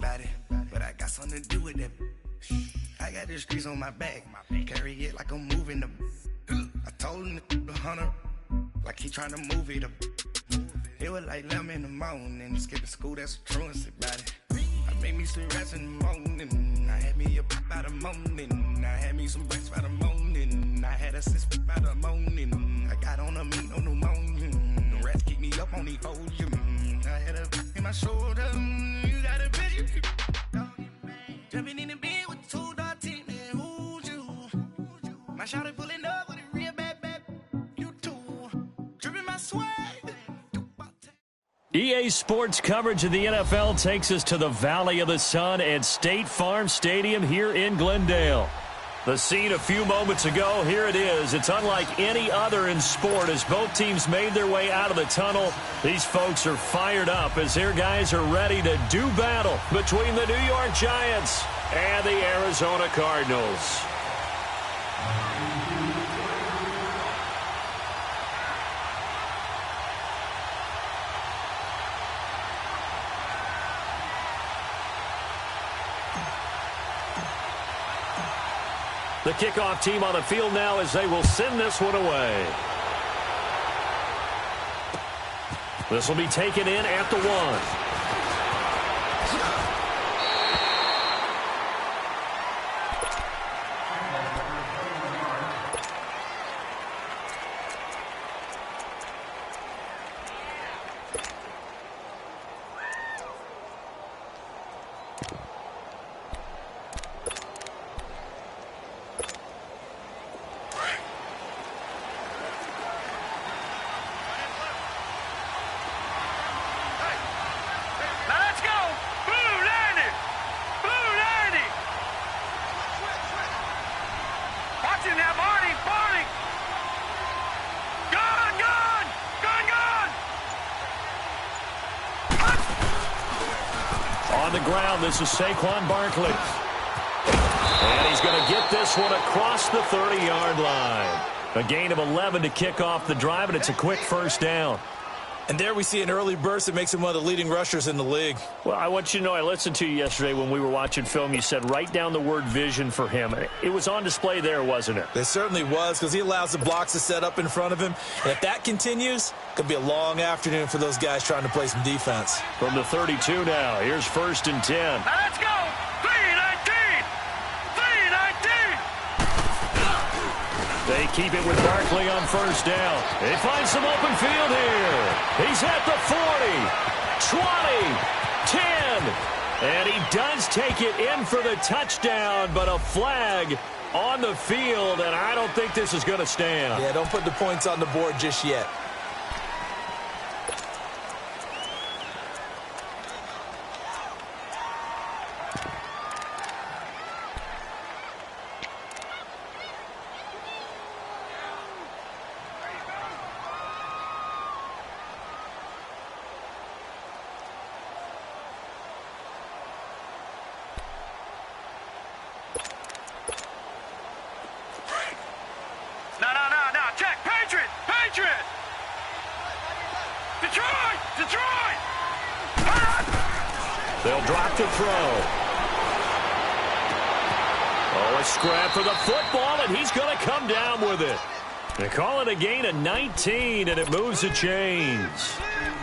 about it, but I got something to do with that. I got the streets on my back, carry it like I'm moving them. I told him the hunter, like he trying to move it up. It was like 11 in the morning, skipping school, that's a truancy about it. I made me some rats in the morning, I had me a pop by the morning, I had me some breaks by the morning, I had a six by the morning, I got on a meat, no pneumonia, the rats keep me up on the podium, I had a in my shoulder, you got a bitch, jumping in the bed with 2 dark teeth, man, who's you? My shawty pulling up with a real bad, you too, dripping my swag. EA Sports coverage of the NFL takes us to the Valley of the Sun at State Farm Stadium here in Glendale. The scene a few moments ago, here it is. It's unlike any other in sport as both teams made their way out of the tunnel. These folks are fired up as their guys are ready to do battle between the New York Giants and the Arizona Cardinals. The kickoff team on the field now as they will send this one away. This will be taken in at the 1. On the ground, this is Saquon Barkley. And he's going to get this one across the 30-yard line. A gain of 11 to kick off the drive, and it's a quick first down. And there we see an early burst that makes him one of the leading rushers in the league. Well, I want you to know, I listened to you yesterday when we were watching film. You said write down the word vision for him. It was on display there, wasn't it? It certainly was, because he allows the blocks to set up in front of him. And if that continues, it could be a long afternoon for those guys trying to play some defense. From the 32 now, here's 1st and 10. Let's go! 3-19! 3-19! They keep it with Barkley on first down. They find some open field here. He's at the 40, 20, 10. And he does take it in for the touchdown, but a flag on the field, and I don't think this is going to stand. Yeah, don't put the points on the board just yet. They'll drop to throw. Oh, a scrap for the football, and he's going to come down with it. They call it a gain of 19, and it moves the chains.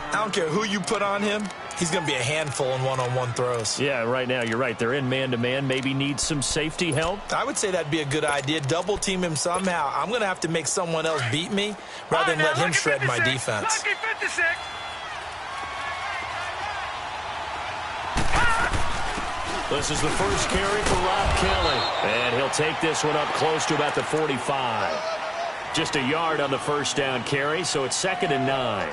I don't care who you put on him. He's going to be a handful in one-on-one throws. Yeah, right now, you're right. They're in man-to-man. Maybe need some safety help. I would say that'd be a good idea. Double team him somehow. I'm going to have to make someone else beat me rather than let him shred my defense. Lucky 56. This is the first carry for Rob Kelly. And he'll take this one up close to about the 45. Just a yard on the first down carry, so it's 2nd and 9.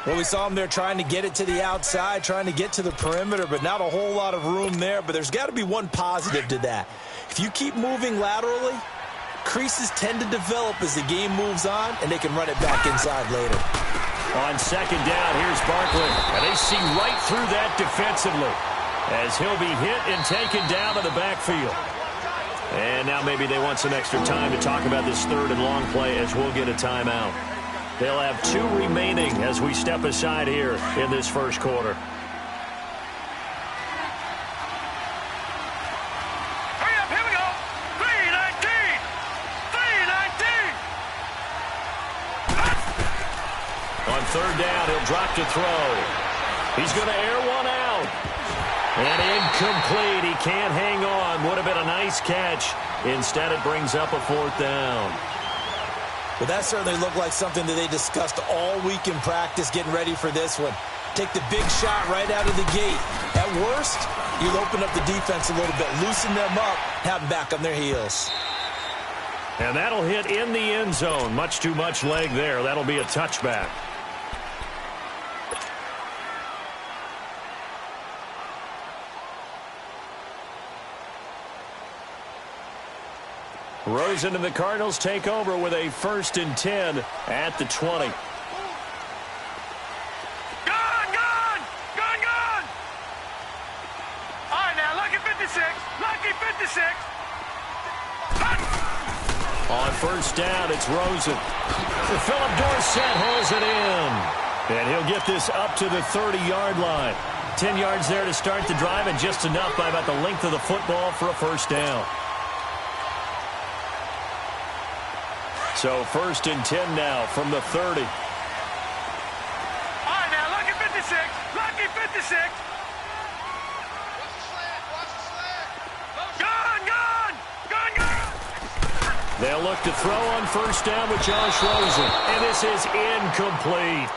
Well, we saw him there trying to get it to the outside, trying to get to the perimeter, but not a whole lot of room there. But there's got to be one positive to that. If you keep moving laterally, creases tend to develop as the game moves on, and they can run it back inside later. On 2nd down, here's Barkley. And they see right through that defensively as he'll be hit and taken down to the backfield. And now maybe they want some extra time to talk about this 3rd and long play as we'll get a timeout. They'll have 2 remaining as we step aside here in this first quarter. third down. He'll drop to throw. He's going to air one out. And incomplete. He can't hang on. Would have been a nice catch. Instead, it brings up a fourth down. Well, that certainly looked like something that they discussed all week in practice, getting ready for this one. Take the big shot right out of the gate. At worst, you'll open up the defense a little bit, loosen them up, have them back on their heels. And that'll hit in the end zone. Much too much leg there. That'll be a touchback. Rosen and the Cardinals take over with a 1st and 10 at the 20. Gone! All right, now, lucky 56. Lucky 56. On first down, it's Rosen. Philip Dorsett holds it in. And he'll get this up to the 30-yard line. 10 yards there to start the drive, and just enough by about the length of the football for a first down. So 1st and 10 now from the 30. All right, now, lucky 56. Lucky 56. Gone! They'll look to throw on first down with Josh Rosen. And this is incomplete.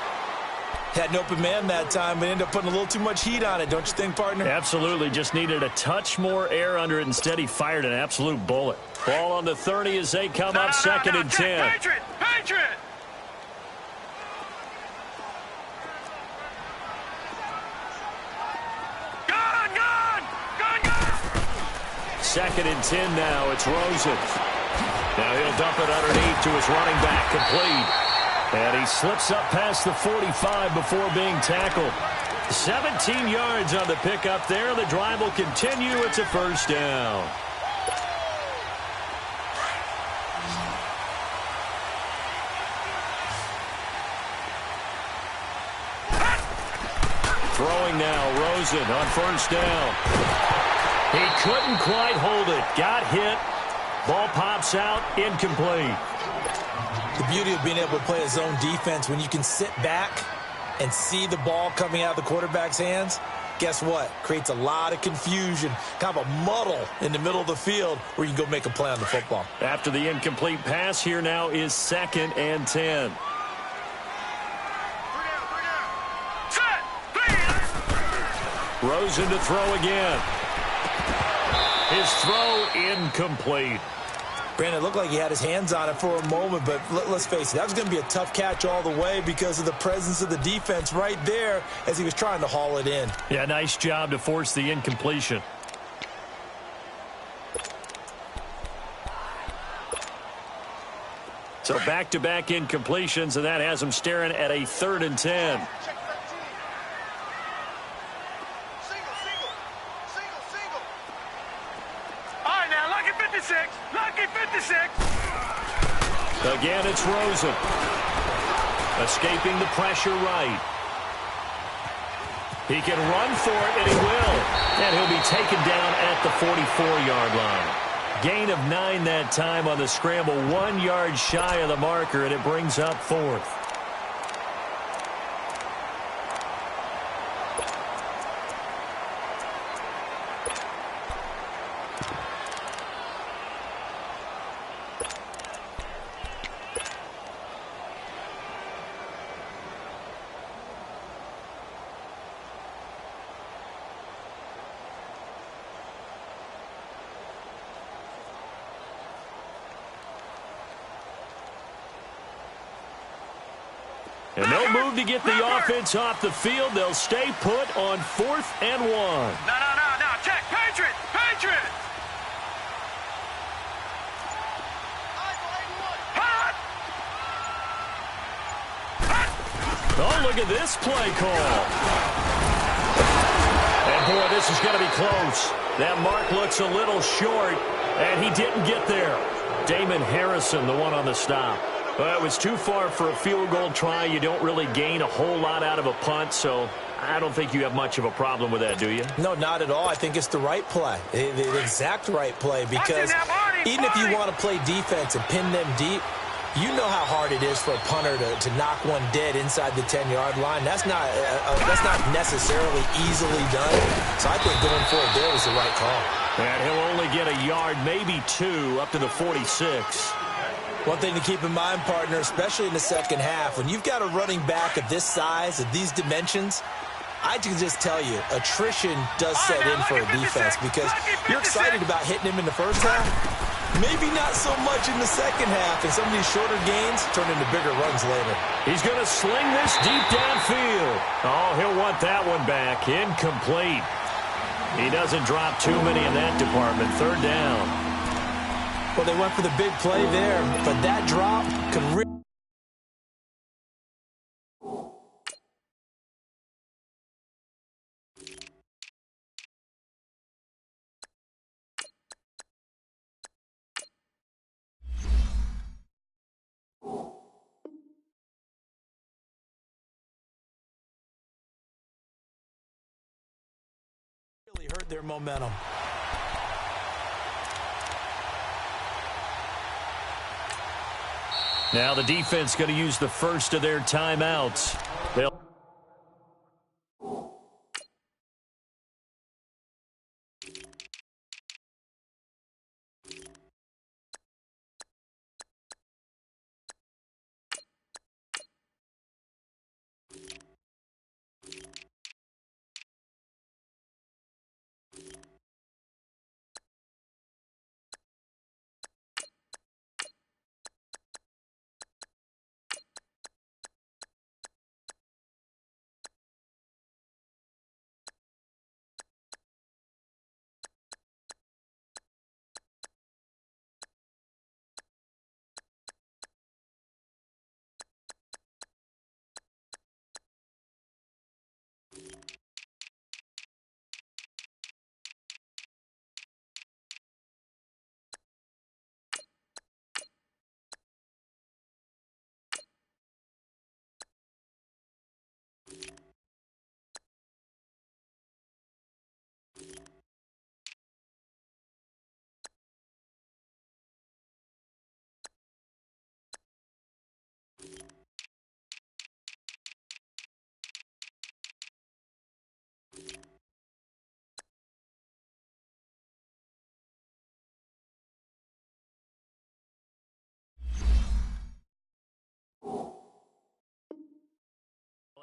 Had an open man that time, but ended up putting a little too much heat on it, don't you think, partner? Absolutely. Just needed a touch more air under it. Instead, he fired an absolute bullet. Ball on the 30 as they come up 2nd and 10. Patriot! Gone! 2nd and 10 now. It's Rosen. Now he'll dump it underneath to his running back, complete. And he slips up past the 45 before being tackled. 17 yards on the pickup there. The drive will continue. It's a first down. Throwing now, Rosen on first down. He couldn't quite hold it. Got hit. Ball pops out, incomplete. The beauty of being able to play a zone defense, when you can sit back and see the ball coming out of the quarterback's hands, guess what? Creates a lot of confusion, kind of a muddle in the middle of the field where you can go make a play on the football. After the incomplete pass, here now is 2nd and 10. Rosen to throw again. His throw incomplete. Brandon, it looked like he had his hands on it for a moment, but let's face it, that was going to be a tough catch all the way because of the presence of the defense right there as he was trying to haul it in. Yeah, nice job to force the incompletion. So back-to-back incompletions, and that has him staring at a 3rd and 10. Lucky 56. Again, it's Rosen. Escaping the pressure right. He can run for it, and he will. And he'll be taken down at the 44-yard line. Gain of 9 that time on the scramble. 1 yard shy of the marker, and it brings up 4th. And they'll move to get the offense off the field. They'll stay put on 4th and 1. No. Check. Patriot. Hot. Oh, look at this play call. And, boy, this is going to be close. That mark looks a little short, and he didn't get there. Damon Harrison, the one on the stop. Well, it was too far for a field goal try. You don't really gain a whole lot out of a punt, so I don't think you have much of a problem with that, do you? No, not at all. I think it's the right play, the exact right play, because even if you want to play defense and pin them deep, You know how hard it is for a punter to knock one dead inside the 10-yard line. That's not necessarily easily done. So I think going for it there was the right call. And he'll only get a yard, maybe two, up to the 46. One thing to keep in mind, partner, especially in the second half, when you've got a running back of this size, of these dimensions, I can just tell you, attrition does set in for a defense because you're excited about hitting him in the first half. Maybe not so much in the second half, and some of these shorter gains turn into bigger runs later. He's going to sling this deep downfield. Oh, he'll want that one back. Incomplete. He doesn't drop too many in that department. Third down. Well, they went for the big play there, but that drop could really... hurt their momentum. Now the defense going to use the first of their timeouts. They'll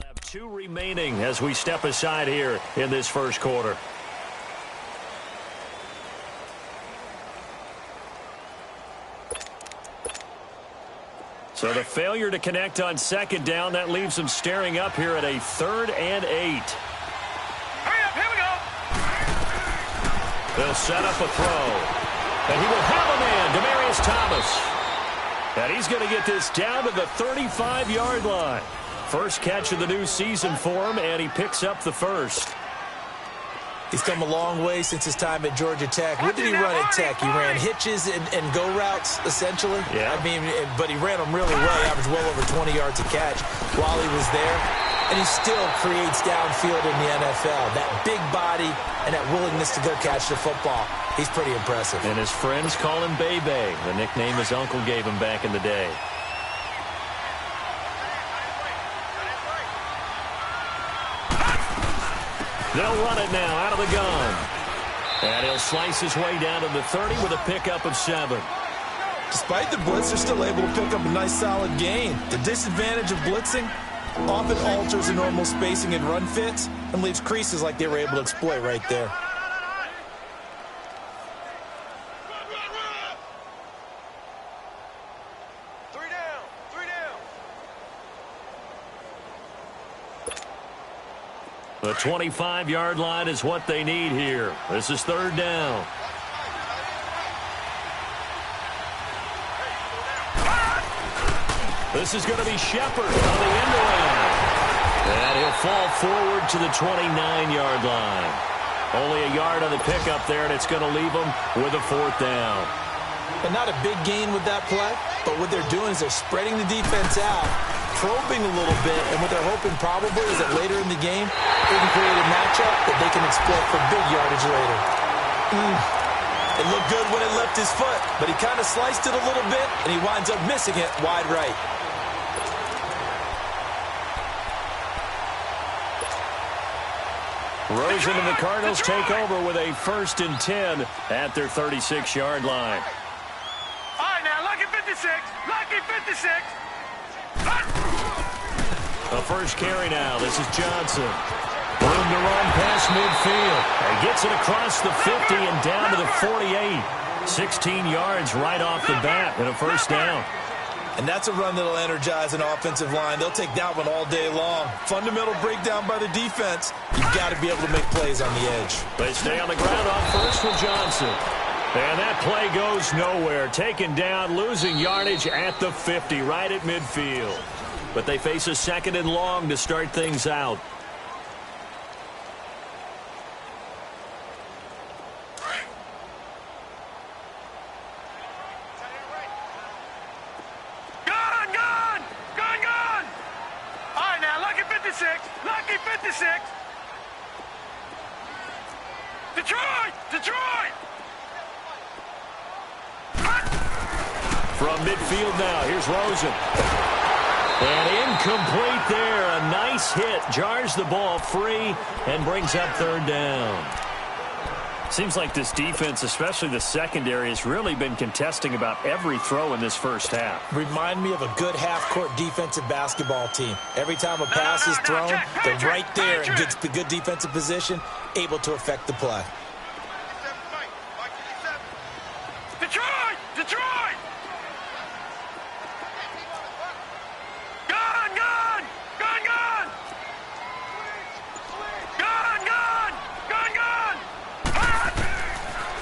have two remaining as we step aside here in this first quarter. So the failure to connect on second down, that leaves them staring up here at a 3rd and 8. Hurry up, here we go. They'll set up a throw. And he will have a man, Demaryius Thomas. And he's going to get this down to the 35-yard line. First catch of the new season for him, and he picks up the first. He's come a long way since his time at Georgia Tech. What did he run at Tech? He ran hitches and go routes, essentially. Yeah. I mean, but he ran them really well. He averaged well over 20 yards a catch while he was there. And he still creates downfield in the NFL. That big body and that willingness to go catch the football. He's pretty impressive. And his friends call him Bebe, the nickname his uncle gave him back in the day. They'll run it now out of the gun. And he'll slice his way down to the 30 with a pickup of 7. Despite the blitz, they're still able to pick up a nice solid gain. The disadvantage of blitzing often alters the normal spacing and run fits and leaves creases like they were able to exploit right there. The 25-yard line is what they need here. This is 3rd down. This is going to be Shepard on the end around. And he'll fall forward to the 29-yard line. Only a yard on the pickup there, and it's going to leave them with a 4th down. And not a big gain with that play, but what they're doing is they're spreading the defense out, probing a little bit, and what they're hoping probably is that later in the game, they can create a matchup that they can exploit for big yardage later. It looked good when it left his foot, but he kind of sliced it a little bit, and he winds up missing it wide right. Rosen and the Cardinals take over with a 1st and 10 at their 36-yard line. All right, now, lucky 56. Lucky 56. A first carry now. This is Johnson. Room to run past midfield. He gets it across the 50 and down to the 48. 16 yards right off the bat and a first down. And that's a run that'll energize an offensive line. They'll take that one all day long. Fundamental breakdown by the defense. You've got to be able to make plays on the edge. They stay on the ground on first with Johnson. And that play goes nowhere. Taken down, losing yardage at the 50, right at midfield. But they face a 2nd and long to start things out. Lucky 56. Detroit! Detroit! From midfield now, here's Rosen. And incomplete there. A nice hit. Jars the ball free and brings up 3rd down. Seems like this defense, especially the secondary, has really been contesting about every throw in this first half. Remind me of a good half-court defensive basketball team. Every time a pass is thrown, they're right there and gets the good defensive position, able to affect the play. Detroit! Detroit! Gun! Gun! Gun! Gun! Gun! Gun! Gun! Gun!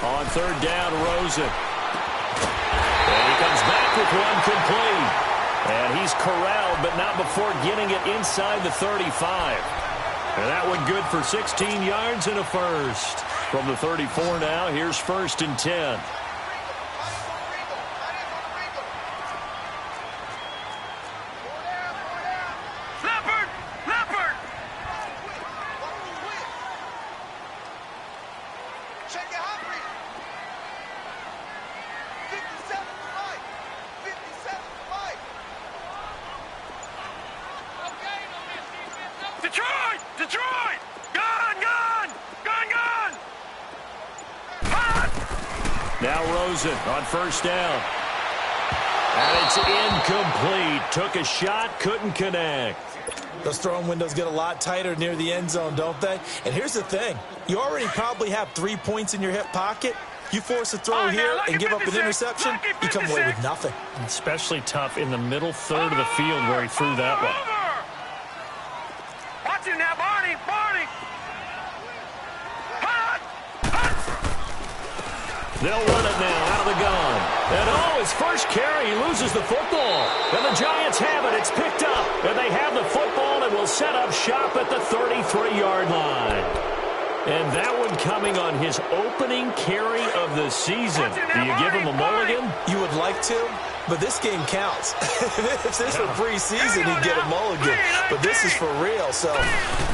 On 3rd down, Rosen. And he comes back with one complete. And he's corralled, but not before getting it inside the 35. And that one good for 16 yards and a first. From the 34 now, here's 1st and 10. Leopard! Leopard! Check it out, 57 to Mike. 57 to Mike. Detroit! Detroit! Gun! Gun! Gun! Gun! Now Rosen on 1st down. And it's incomplete. Took a shot, couldn't connect. Those throwing windows get a lot tighter near the end zone, don't they? And here's the thing. You already probably have 3 points in your hip pocket. You force a throw here and give up an interception, you come away with nothing. Especially tough in the middle third of the field where he threw that one. Watch him now, Barney! Barney! Hut! Hut! They'll run it now out of the gun. And his first carry, he loses the football. And the Giants have it. It's picked up. And they have the football and will set up shop at the 33-yard line. And that one coming on his opening carry of the season. Do you give him a mulligan? You would like to, but this game counts. If this were preseason, he'd get a mulligan. But this is for real, so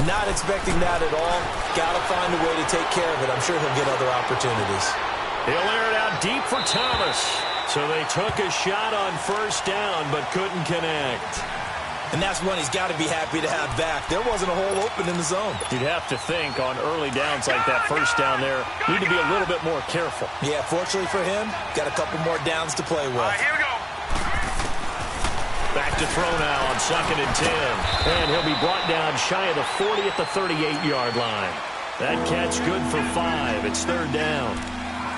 not expecting that at all. Got to find a way to take care of it. I'm sure he'll get other opportunities. He'll air it out deep for Thomas. So they took a shot on 1st down, but couldn't connect. And that's one he's got to be happy to have back. There wasn't a hole open in the zone. You'd have to think on early downs like that 1st down there, need to be a little bit more careful. Yeah, fortunately for him, got a couple more downs to play with. All right, here we go. Back to throw now on 2nd and 10. And he'll be brought down shy of the 40 at the 38-yard line. That catch good for 5. It's 3rd down.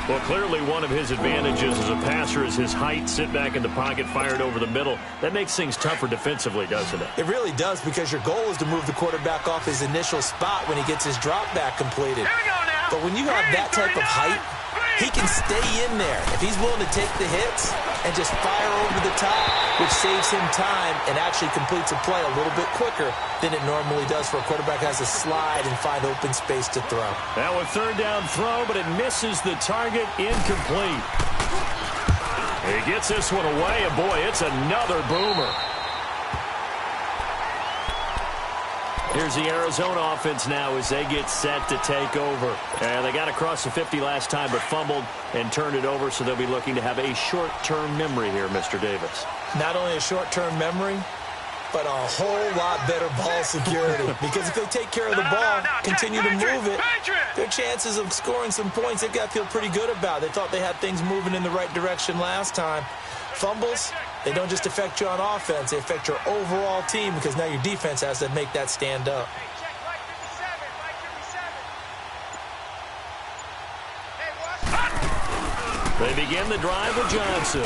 Well, clearly one of his advantages as a passer is his height. Sit back in the pocket, fired over the middle. That makes things tougher defensively, doesn't it? It really does, because your goal is to move the quarterback off his initial spot when he gets his drop back completed. Here we go now. But when you have that type of height, he can stay in there. If he's willing to take the hits and just fire over the top, which saves him time and actually completes a play a little bit quicker than it normally does for a quarterback who has to slide and find open space to throw. Now a 3rd down throw, but it misses the target, incomplete. He gets this one away, and boy, it's another boomer. Here's the Arizona offense now as they get set to take over. And they got across the 50 last time but fumbled and turned it over, so they'll be looking to have a short-term memory here, Mr. Davis. Not only a short-term memory, but a whole lot better ball security. Because if they take care of the ball, continue to move it, their chances of scoring some points, they've got to feel pretty good about. They thought they had things moving in the right direction last time. Fumbles, they don't just affect you on offense, they affect your overall team because now your defense has to make that stand up. They begin the drive with Johnson.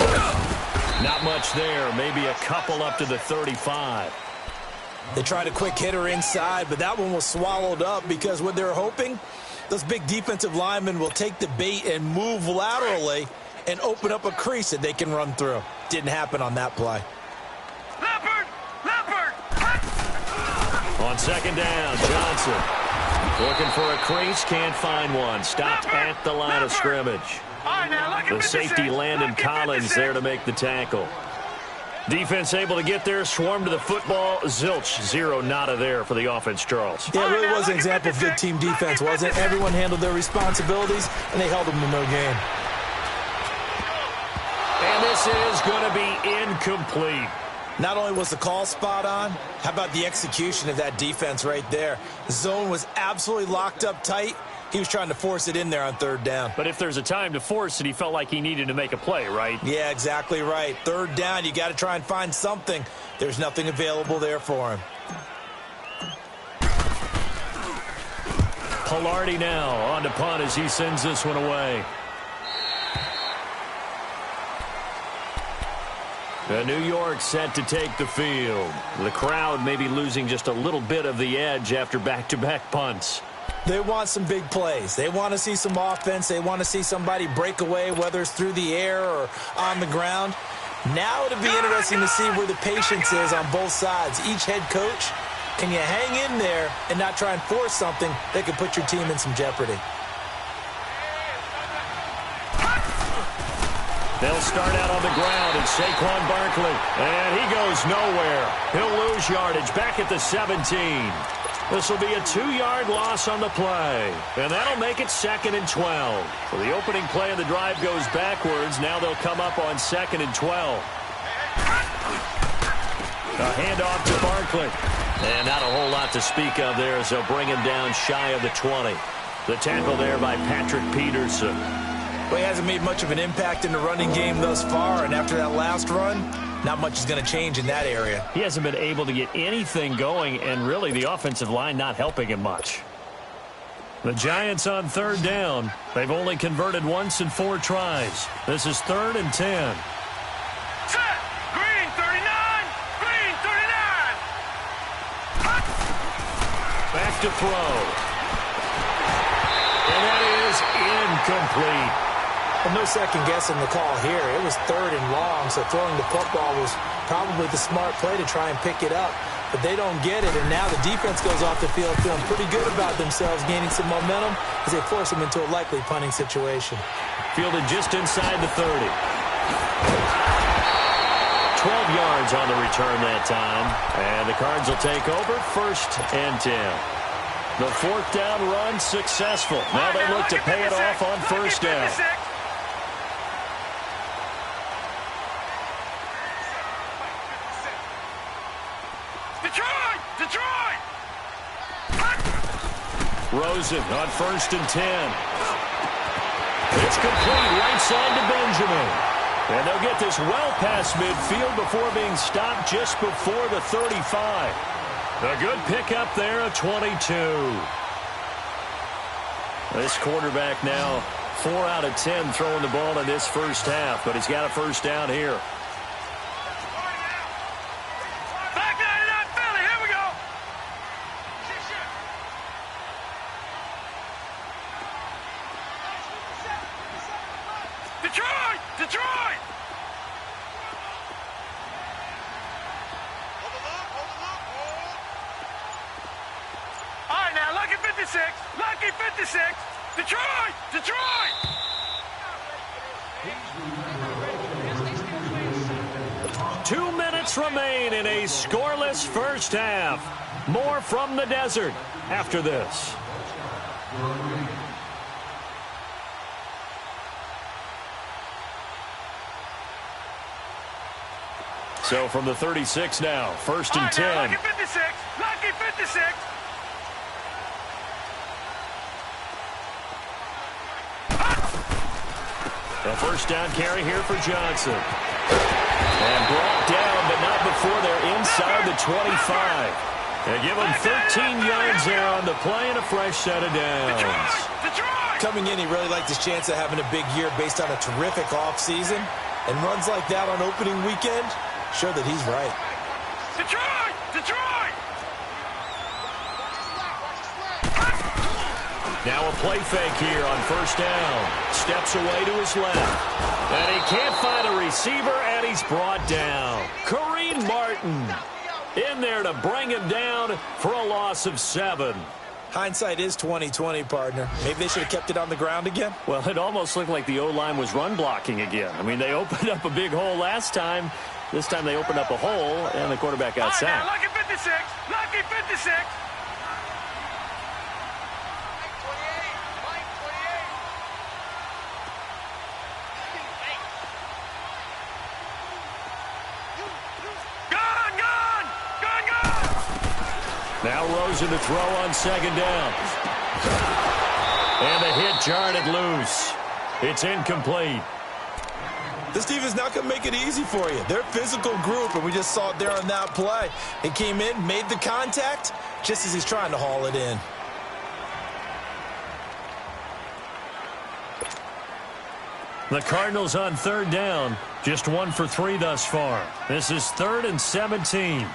Not much there, maybe a couple up to the 35. They tried a quick hitter inside, but that one was swallowed up because what they're hoping, those big defensive linemen will take the bait and move laterally and open up a crease that they can run through. Didn't happen on that play. Leopard! On second down, Johnson looking for a crease, can't find one. Stopped at the line of scrimmage. The safety, Landon Collins, there to make the tackle. Defense able to get there, swarm to the football. Zilch, zero, nada there for the offense, Charles. Yeah, it really was an example of good team defense, wasn't it? Everyone handled their responsibilities, and they held them to no gain. And this is going to be incomplete. Not only was the call spot on, how about the execution of that defense right there? The zone was absolutely locked up tight. He was trying to force it in there on third down. But if there's a time to force it, he felt like he needed to make a play, right? Yeah, exactly right. Third down, you got to try and find something. There's nothing available there for him. Pilardi now on to punt as he sends this one away. New York set to take the field. The crowd maybe losing just a little bit of the edge after back-to-back punts. They want some big plays. They want to see some offense. They want to see somebody break away, whether it's through the air or on the ground. Now it'll be interesting to see where the patience is on both sides. Each head coach, can you hang in there and not try and force something that could put your team in some jeopardy? They'll start out on the ground, and Saquon Barkley. And he goes nowhere. He'll lose yardage back at the 17. This will be a 2-yard loss on the play. And that'll make it 2nd and 12. So the opening play of the drive goes backwards. Now they'll come up on 2nd and 12. A handoff to Barkley. And not a whole lot to speak of there as they'll bring him down shy of the 20. The tackle there by Patrick Peterson. Well, he hasn't made much of an impact in the running game thus far, and after that last run, not much is going to change in that area. He hasn't been able to get anything going, and really the offensive line not helping him much. The Giants on third down. They've only converted once in 4 tries. This is 3rd and 10. Set! Green 39! Green 39! Back to throw. And that is incomplete. Well, no second guessing the call here. It was 3rd and long, so throwing the football was probably the smart play to try and pick it up. But they don't get it, and now the defense goes off the field feeling pretty good about themselves, gaining some momentum as they force them into a likely punting situation. Fielded just inside the 30. 12 yards on the return that time. And the Cards will take over 1st and 10. The 4th down run successful. Now they look to pay it off on 1st down. Detroit! Rosen on 1st and 10. It's complete right side to Benjamin. And they'll get this well past midfield before being stopped just before the 35. A good pickup there, a 22. This quarterback now 4 out of 10 throwing the ball in this first half, but he's got a 1st down here. Detroit! All right, now, lucky 56. Lucky 56. Detroit! 2 minutes remain in a scoreless first half. More from the desert after this. So from the 36 now, 1st and 10. Lucky 56. Lucky 56. A first down carry here for Johnson. And brought down, but not before they're inside the 25. They give him 13 yards there on the play and a fresh set of downs. Coming in, he really liked his chance of having a big year based on a terrific offseason. And runs like that on opening weekend show that he's right. Detroit! Detroit! Now a play fake here on first down. Steps away to his left. And he can't find a receiver, and he's brought down. Kareem Martin in there to bring him down for a loss of 7. Hindsight is 20/20, partner. Maybe they should have kept it on the ground again. Well, it almost looked like the O-line was run blocking again. I mean, they opened up a big hole last time. This time they opened up a hole, and the quarterback got sacked. Lucky 56. Lucky 56. Now Rosen to throw on 2nd down. And the hit jarred it loose. It's incomplete. This defense not going to make it easy for you. They're a physical group, and we just saw it there on that play. He came in, made the contact, just as he's trying to haul it in. The Cardinals on 3rd down. Just 1 for 3 thus far. This is 3rd and 17.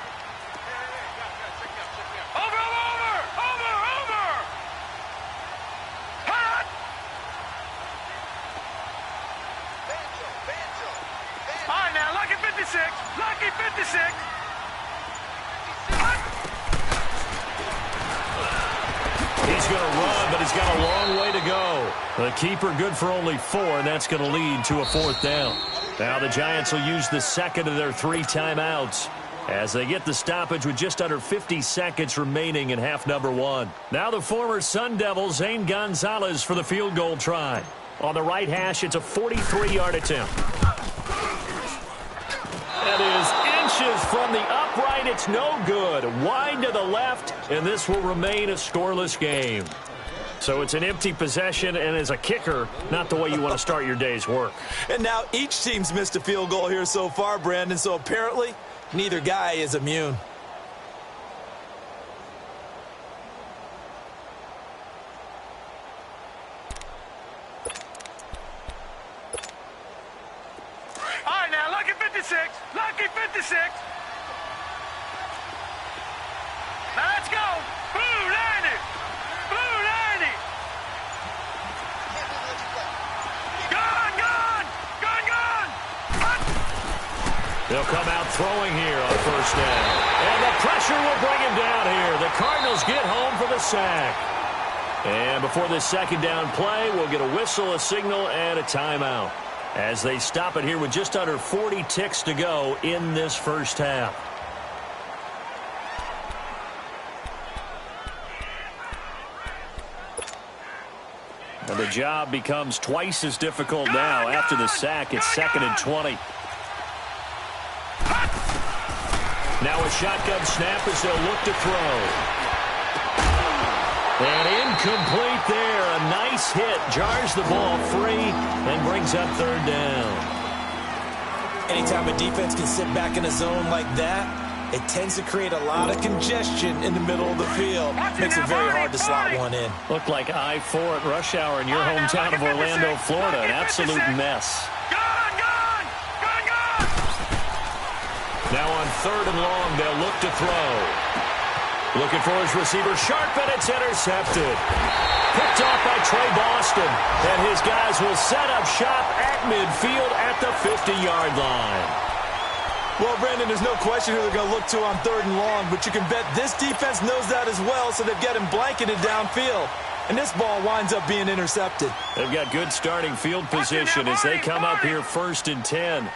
Lucky 56. He's going to run, but he's got a long way to go. The keeper good for only 4, and that's going to lead to a 4th down. Now the Giants will use the 2nd of their 3 timeouts as they get the stoppage with just under 50 seconds remaining in half number 1. Now the former Sun Devil, Zane Gonzalez, for the field goal try. On the right hash, it's a 43-yard attempt. That is inches from the upright. It's no good. Wide to the left, and this will remain a scoreless game. So it's an empty possession, and as a kicker, not the way you want to start your day's work. And now each team's missed a field goal here so far, Brandon, so apparently neither guy is immune. All right, now, lucky 56. Lucky 56. Now, let's go. Blue 90. Blue 90. Gone, gone. Gone, gone. They'll come out throwing here on 1st down. And the pressure will bring him down here. The Cardinals get home for the sack. And before this 2nd down play, we'll get a whistle, a signal, and a timeout as they stop it here with just under 40 ticks to go in this first half. And the job becomes twice as difficult now after the sack. It's 2nd and 20. Now a shotgun snap as they'll look to throw. And incomplete there. A nice hit. Jars the ball free and brings up 3rd down. Anytime a defense can sit back in a zone like that, it tends to create a lot of congestion in the middle of the field. Makes it very hard to slot one in. Looked like I-4 at rush hour in your hometown of Orlando, Florida. An absolute mess. Gone, gone. Gone, gone. Now on 3rd and long, they'll look to throw. Looking for his receiver, sharp, and it's intercepted. Picked off by Trey Boston, and his guys will set up shop at midfield at the 50-yard line. Well, Brandon, there's no question who they're going to look to on 3rd and long, but you can bet this defense knows that as well, so they've got him blanketed downfield. And this ball winds up being intercepted. They've got good starting field position as they come up here 1st and 10.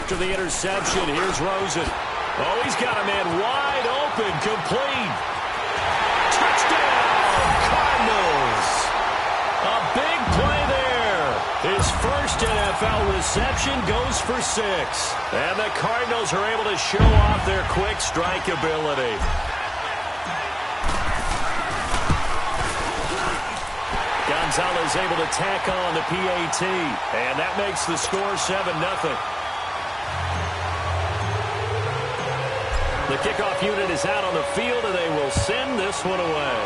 after the interception. Here's Rosen. Oh, he's got a man wide open, complete. Touchdown, Cardinals. A big play there. His first NFL reception goes for 6. And the Cardinals are able to show off their quick strike ability. Gonzalez able to tack on the PAT. And that makes the score 7-0. The kickoff unit is out on the field, and they will send this one away.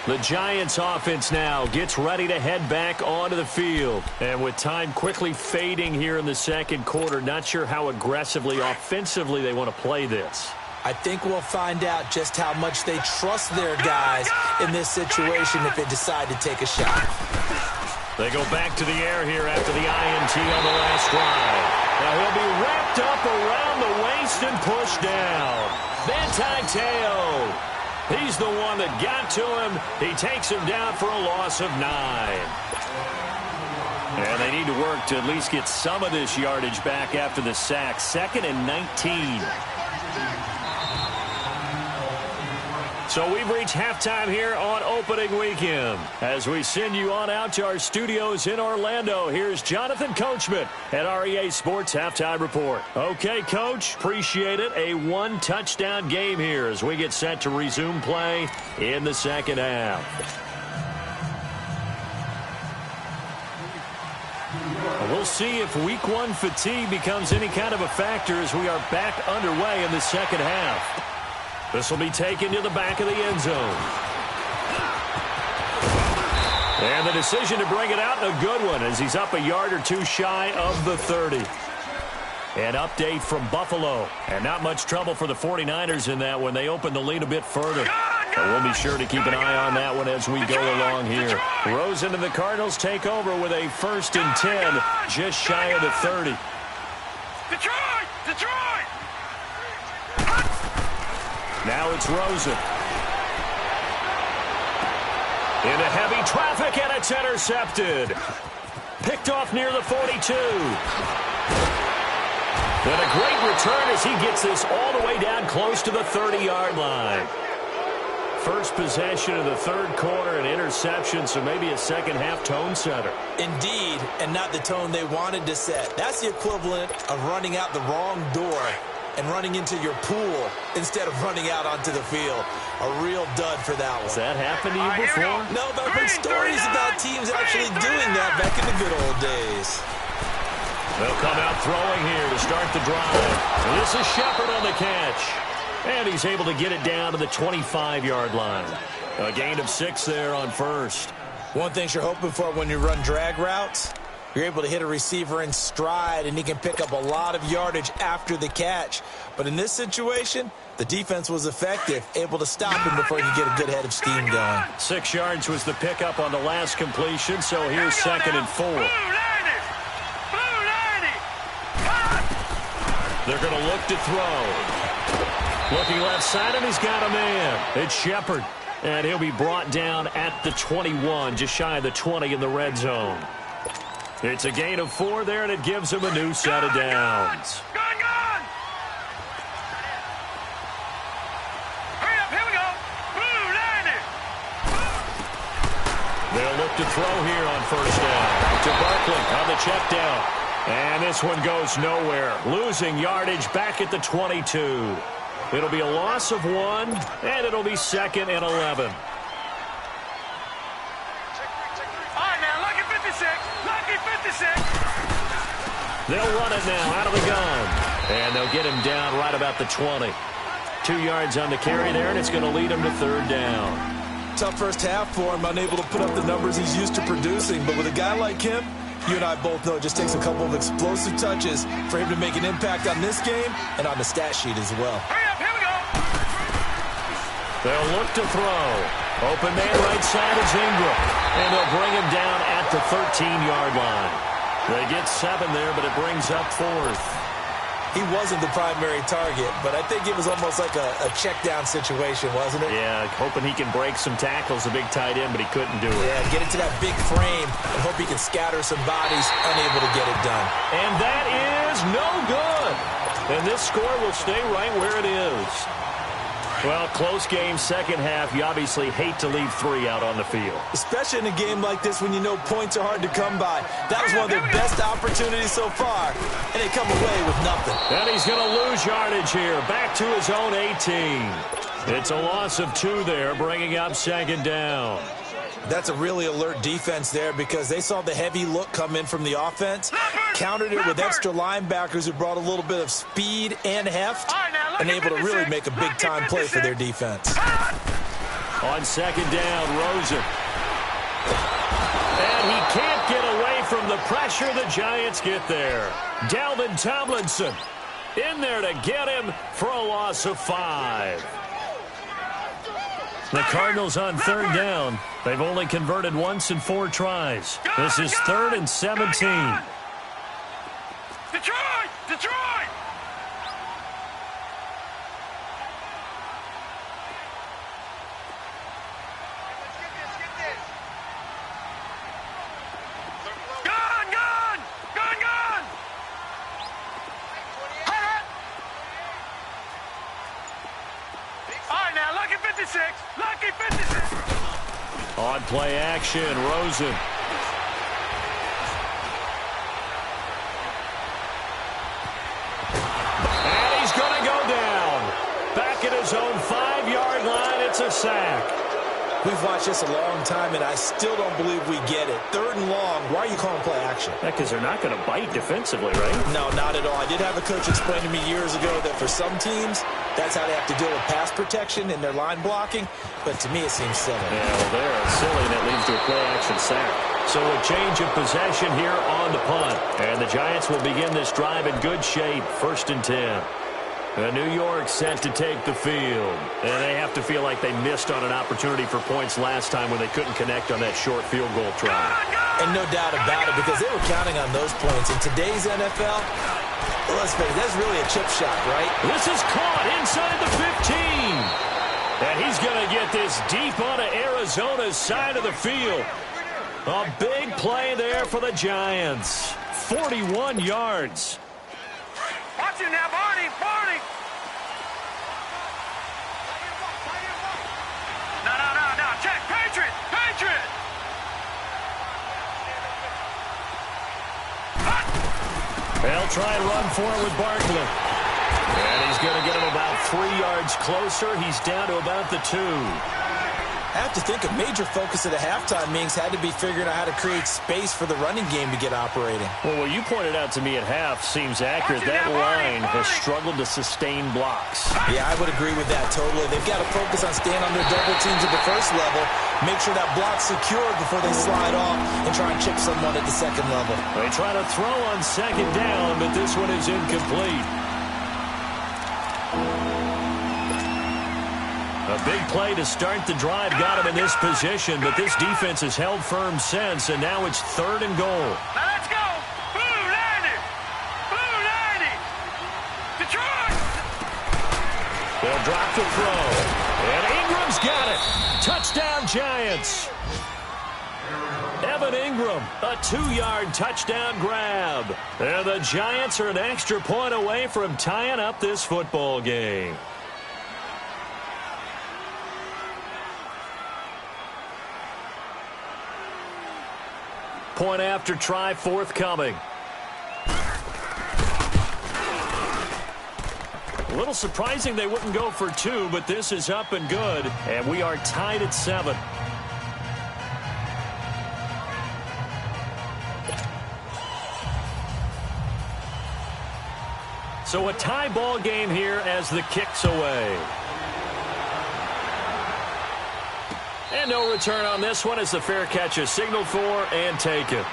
The Giants offense now gets ready to head back onto the field. And with time quickly fading here in the second quarter, not sure how aggressively, offensively they want to play this. I think we'll find out just how much they trust their guys in this situation if they decide to take a shot. They go back to the air here after the INT on the last drive. Now he'll be wrapped up around the waist and pushed down. Bantai-Teo. He's the one that got to him. He takes him down for a loss of 9. And they need to work to at least get some of this yardage back after the sack. 2nd and 19. So we've reached halftime here on opening weekend. As we send you on out to our studios in Orlando, here's Jonathan Coachman at REA Sports Halftime Report. Okay, Coach, appreciate it. A 1-touchdown game here as we get set to resume play in the second half. We'll see if week 1 fatigue becomes any kind of a factor as we are back underway in the second half. This will be taken to the back of the end zone. And the decision to bring it out, a good one, as he's up a yard or 2 shy of the 30. An update from Buffalo. And not much trouble for the 49ers in that when they open the lead a bit further. And we'll be sure to keep an eye on that one as we go along here. Rosen and the Cardinals take over with a 1st and 10, just shy of the 30. Detroit! Detroit! Now it's Rosen. Into heavy traffic, and it's intercepted. Picked off near the 42. And a great return as he gets this all the way down close to the 30-yard line. First possession of the third quarter, an interception, so maybe a second-half tone setter. Indeed, and not the tone they wanted to set. That's the equivalent of running out the wrong door and running into your pool instead of running out onto the field. A real dud for that one. Has that happened to you before? No, but I've heard stories about teams actually doing that back in the good old days. They'll come out throwing here to start the drive. And this is Shepard on the catch. And he's able to get it down to the 25-yard line. A gain of 6 there on first. One thing you're hoping for when you run drag routes, you're able to hit a receiver in stride, and he can pick up a lot of yardage after the catch. But in this situation, the defense was effective, able to stop him before he could get a good head of steam going. 6 yards was the pickup on the last completion, so here's 2nd and 4. They're going to look to throw. Looking left side, and he's got a man. It's Shepard, and he'll be brought down at the 21, just shy of the 20 in the red zone. It's a gain of 4 there, and it gives him a new set of downs. Gone! Hurry up, here we go. Blue 90. They'll look to throw here on first down. To Barkley on the check down. And this one goes nowhere. Losing yardage back at the 22. It'll be a loss of 1, and it'll be 2nd and 11. They'll run it now out of the gun. And they'll get him down right about the 20. 2 yards on the carry there, and it's going to lead him to 3rd down. Tough first half for him, unable to put up the numbers he's used to producing. But with a guy like him, you and I both know it just takes a couple of explosive touches for him to make an impact on this game and on the stat sheet as well. Hurry up, here we go. They'll look to throw. Open man right side is Ingram. And they'll bring him down at the 13-yard line. They get 7 there, but it brings up 4th. He wasn't the primary target, but I think it was almost like a check-down situation, wasn't it? Yeah, hoping he can break some tackles, a big tight end, but he couldn't do it. Yeah, get into that big frame and hope he can scatter some bodies, unable to get it done. And that is no good. And this score will stay right where it is. Well, close game, second half. You obviously hate to leave 3 out on the field. Especially in a game like this when you know points are hard to come by. That was one of their best opportunities so far, and they come away with nothing. And he's going to lose yardage here. Back to his own 18. It's a loss of 2 there, bringing up second down. That's a really alert defense there because they saw the heavy look come in from the offense, countered it with extra linebackers who brought a little bit of speed and heft, and able to really make a big-time play for their defense. On second down, Rosen. And he can't get away from the pressure. The Giants get there. Dalvin Tomlinson in there to get him for a loss of 5. The Cardinals on third down. They've only converted once in 4 tries. This is 3rd and 17. Detroit! Detroit! Gun! Gun! Gun! Gun! All right, now, lucky 56. Lucky 56. On play action, Rosen. And he's going to go down. Back at his own 5-yard line, it's a sack. We've watched this a long time, and I still don't believe we get it. 3rd and long, why are you calling play action? Yeah, because they're not going to bite defensively, right? No, not at all. I did have a coach explain to me years ago that for some teams, that's how they have to deal with pass protection and their line blocking. But to me, it seems silly. Yeah, well, they're silly, and it leads to a play-action sack. So a change of possession here on the punt. And the Giants will begin this drive in good shape, 1st and 10. New York set to take the field. And they have to feel like they missed on an opportunity for points last time when they couldn't connect on that short field goal try. And no doubt about it, because they were counting on those points. In today's NFL, let's face it, that's really a chip shot, right? This is caught inside the 15. And he's going to get this deep onto Arizona's side of the field. A big play there for the Giants. 41 yards. Watch him now, Barney! Barney! No. Check! Patriot! Patriot! They'll try and run for it with Barkley. And he's going to get him about 3 yards closer. He's down to about the 2. I have to think a major focus of the halftime meetings had to be figuring out how to create space for the running game to get operating. Well, what you pointed out to me at half seems accurate. That line has struggled to sustain blocks. Yeah, I would agree with that totally. They've got to focus on staying under double teams at the first level, make sure that block's secured before they slide off and try and chip someone at the second level. They try to throw on second down, but this one is incomplete. A big play to start the drive got him in this position, but this defense has held firm since, and now it's 3rd and goal. Now let's go! Blue 90! Blue 90! Detroit! They'll drop the throw. And Ingram's got it. Touchdown, Giants. Evan Ingram, a 2-yard touchdown grab. And the Giants are an extra point away from tying up this football game. Point after try forthcoming. A little surprising they wouldn't go for 2, but this is up and good. And we are tied at 7. So a tie ball game here as the kick's away. And no return on this one as the fair catch is signaled for and taken.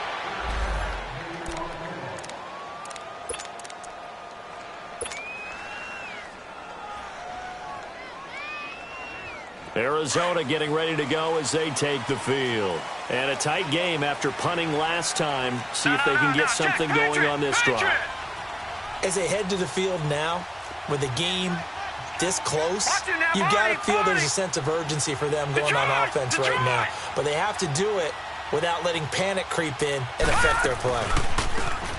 Arizona getting ready to go as they take the field. And a tight game after punting last time. See if they can get something going on this drive. As they head to the field now, with the game this close, you got to feel there's a sense of urgency for them going on offense right now. But they have to do it without letting panic creep in and affect their play.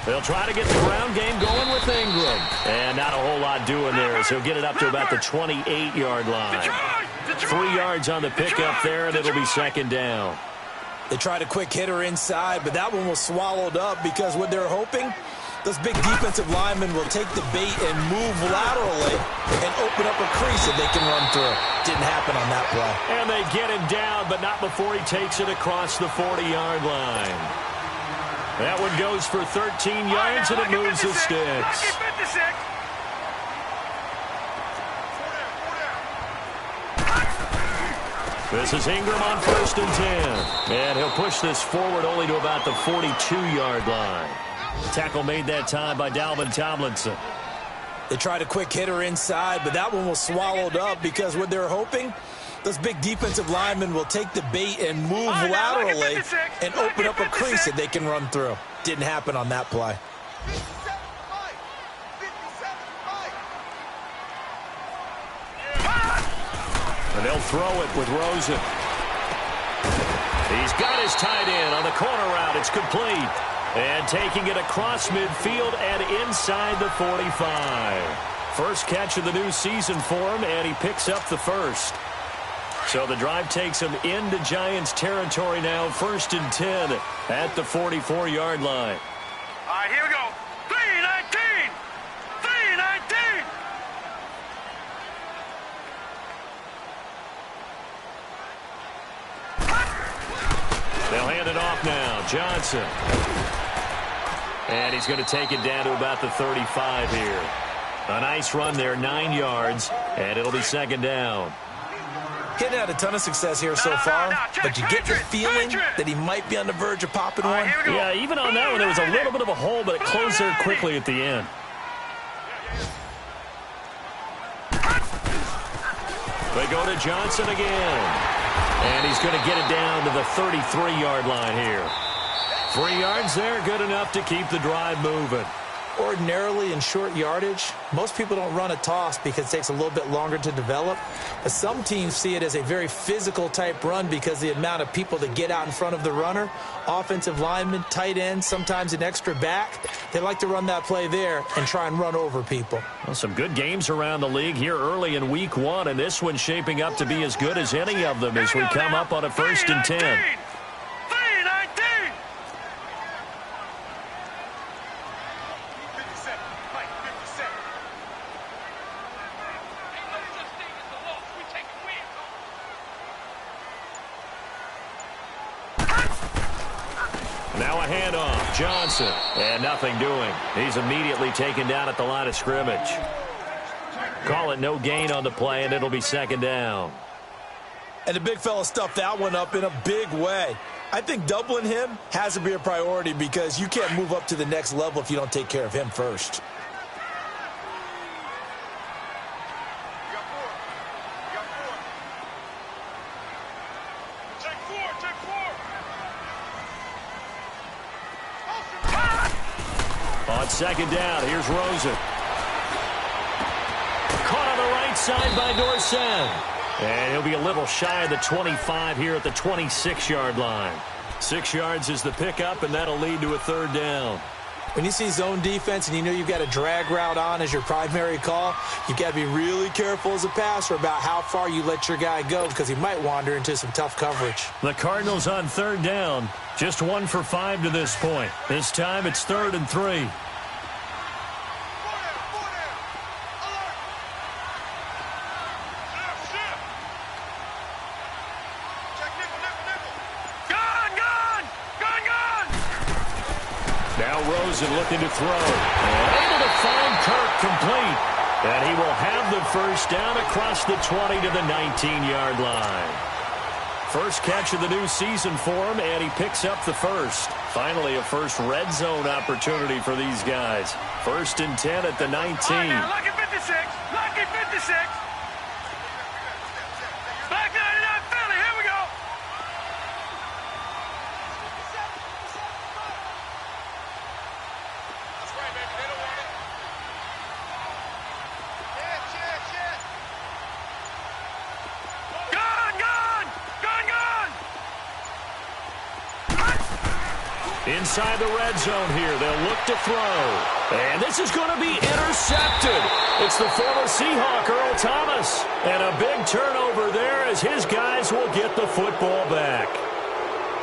They'll try to get the ground game going with Ingram. And not a whole lot doing there as he'll get it up to about the 28-yard line. 3 yards on the pickup there, and it'll be second down. They tried a quick hitter inside, but that one was swallowed up because what they're hoping, those big defensive linemen will take the bait and move laterally and open up a crease that they can run through. Didn't happen on that play. And they get him down, but not before he takes it across the 40-yard line. That one goes for 13 yards, and it moves the sticks. This is Ingram on 1st and 10. And he'll push this forward only to about the 42-yard line. Tackle made that time by Dalvin Tomlinson. They tried a quick hitter inside, but that one was swallowed up because what they're hoping, those big defensive linemen will take the bait and move laterally and open up a crease that they can run through. Didn't happen on that play. And they'll throw it with Rosen. He's got his tight end on the corner route. It's complete. And taking it across midfield and inside the 45. First catch of the new season for him, and he picks up the first. So the drive takes him into Giants territory now, 1st and 10 at the 44-yard line. All right, here we go. 3-19. 3-19. They'll hand it off now. Johnson. And he's going to take it down to about the 35 here. A nice run there, 9 yards, and it'll be second down. Getting had a ton of success here so far, but you get the feeling that he might be on the verge of popping one. Yeah, even on that one, there was a little bit of a hole, but it closed there quickly at the end. They go to Johnson again. And he's going to get it down to the 33-yard line here. 3 yards there, good enough to keep the drive moving. Ordinarily in short yardage, most people don't run a toss because it takes a little bit longer to develop. But some teams see it as a very physical type run because the amount of people that get out in front of the runner, offensive linemen, tight ends, sometimes an extra back, they like to run that play there and try and run over people. Well, some good games around the league here early in week 1, and this one's shaping up to be as good as any of them as we come up on a 1st and 10. Now a handoff, Johnson, and nothing doing. He's immediately taken down at the line of scrimmage. Call it no gain on the play, and it'll be second down. And the big fella stuffed that one up in a big way. I think doubling him has to be a priority because you can't move up to the next level if you don't take care of him first. On second down, here's Rosen. Caught on the right side by Dorsett. And he'll be a little shy of the 25 here at the 26-yard line. 6 yards is the pickup, and that'll lead to a third down. When you see zone defense and you know you've got a drag route on as your primary call, you've got to be really careful as a passer about how far you let your guy go because he might wander into some tough coverage. The Cardinals on third down. Just 1 for 5 to this point. This time it's 3rd and 3. Now Rosen looking to throw. And able to find Kirk complete. And he will have the first down across the 20 to the 19-yard line. First catch of the new season for him, and he picks up the first. Finally, a first red zone opportunity for these guys. 1st and 10 at the 19. Lucky 56. Lucky 56. Back 99 Philly. Here we go. That's right, baby. They don't want it. Inside the red zone here. They'll look to throw. And this is going to be intercepted. It's the former Seahawk, Earl Thomas. And a big turnover there as his guys will get the football back.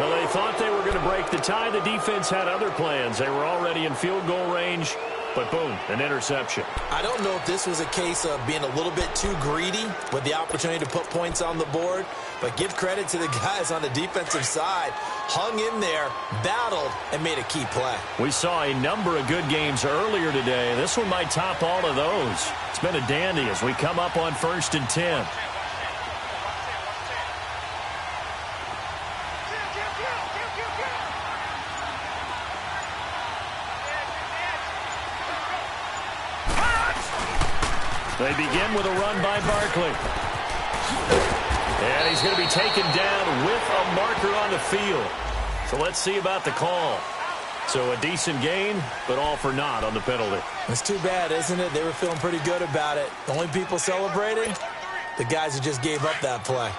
Well, they thought they were going to break the tie. The defense had other plans. They were already in field goal range. But boom, an interception. I don't know if this was a case of being a little bit too greedy with the opportunity to put points on the board, but give credit to the guys on the defensive side. Hung in there, battled, and made a key play. We saw a number of good games earlier today. This one might top all of those. It's been a dandy as we come up on 1st and 10. They begin with a run by Barkley. And he's going to be taken down with a marker on the field. So let's see about the call. So a decent gain, but all for naught on the penalty. It's too bad, isn't it? They were feeling pretty good about it. The only people celebrating, the guys who just gave up that play.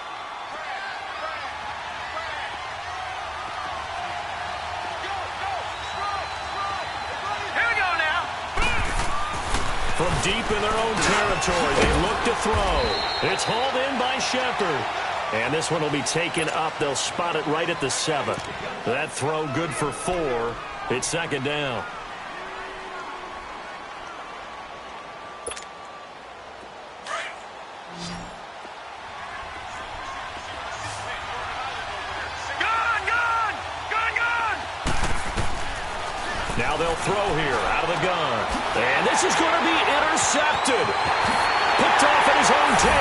From deep in their own territory, they look to throw. It's hauled in by Shepard. And this one will be taken up. They'll spot it right at the 7. That throw good for 4. It's 2nd down. Now they'll throw here out of the gun. And this is going to be intercepted. Picked off at his own 10.